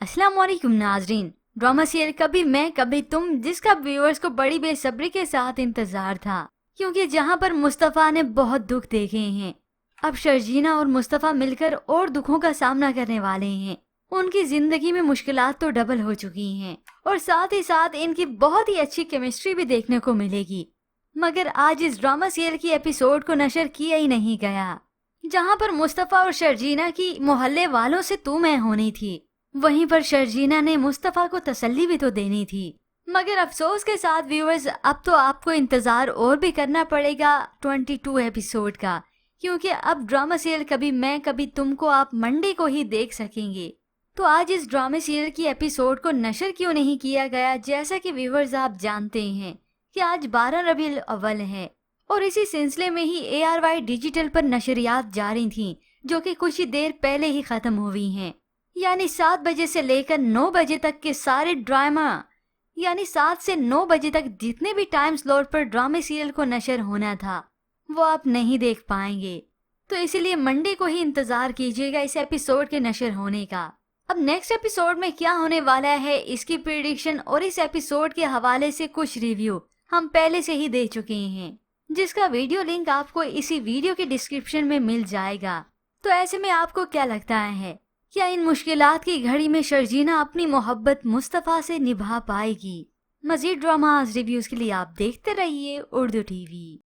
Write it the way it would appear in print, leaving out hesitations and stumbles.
अस्सलाम वालेकुम नाजरीन। ड्रामा सीरियल कभी मैं कभी तुम, जिसका व्यूअर्स को बड़ी बेसब्री के साथ इंतजार था, क्योंकि जहां पर मुस्तफ़ा ने बहुत दुख देखे हैं, अब शर्जीना और मुस्तफ़ा मिलकर और दुखों का सामना करने वाले हैं। उनकी जिंदगी में मुश्किलात तो डबल हो चुकी हैं और साथ ही साथ इनकी बहुत ही अच्छी केमिस्ट्री भी देखने को मिलेगी। मगर आज इस ड्रामा सीरियल की एपिसोड को नशर किया ही नहीं गया, जहां पर मुस्तफ़ा और शर्जीना की मोहल्ले वालों से तू मैं होनी थी। वहीं पर शर्जीना ने मुस्तफ़ा को तसल्ली भी तो देनी थी। मगर अफसोस के साथ व्यूअर्स, अब तो आपको इंतजार और भी करना पड़ेगा 22 एपिसोड का, क्योंकि अब ड्रामा सीरियल कभी मैं कभी तुम को आप मंडे को ही देख सकेंगे। तो आज इस ड्रामा सीरियल की एपिसोड को नशर क्यों नहीं किया गया? जैसा कि व्यूअर्स आप जानते हैं कि आज 12 रबीउल अव्वल है और इसी सिलसिले में ही ARY डिजिटल पर नशरियात जारी थी, जो कि कुछ ही देर पहले ही खत्म हुई हैं। यानी 7 बजे से लेकर 9 बजे तक के सारे ड्रामा, यानी 7 से 9 बजे तक जितने भी टाइम स्लॉट पर ड्रामे सीरियल को नशर होना था, वो आप नहीं देख पाएंगे। तो इसीलिए मंडे को ही इंतजार कीजिएगा इस एपिसोड के नशर होने का। अब नेक्स्ट एपिसोड में क्या होने वाला है, इसकी प्रेडिक्शन और इस एपिसोड के हवाले से कुछ रिव्यू हम पहले से ही दे चुके हैं, जिसका वीडियो लिंक आपको इसी वीडियो के डिस्क्रिप्शन में मिल जाएगा। तो ऐसे में आपको क्या लगता है, क्या इन मुश्किलात की घड़ी में शर्जीना अपनी मोहब्बत मुस्तफ़ा से निभा पाएगी? मज़ीद ड्रामास रिव्यूज़ के लिए आप देखते रहिए उर्दू TV।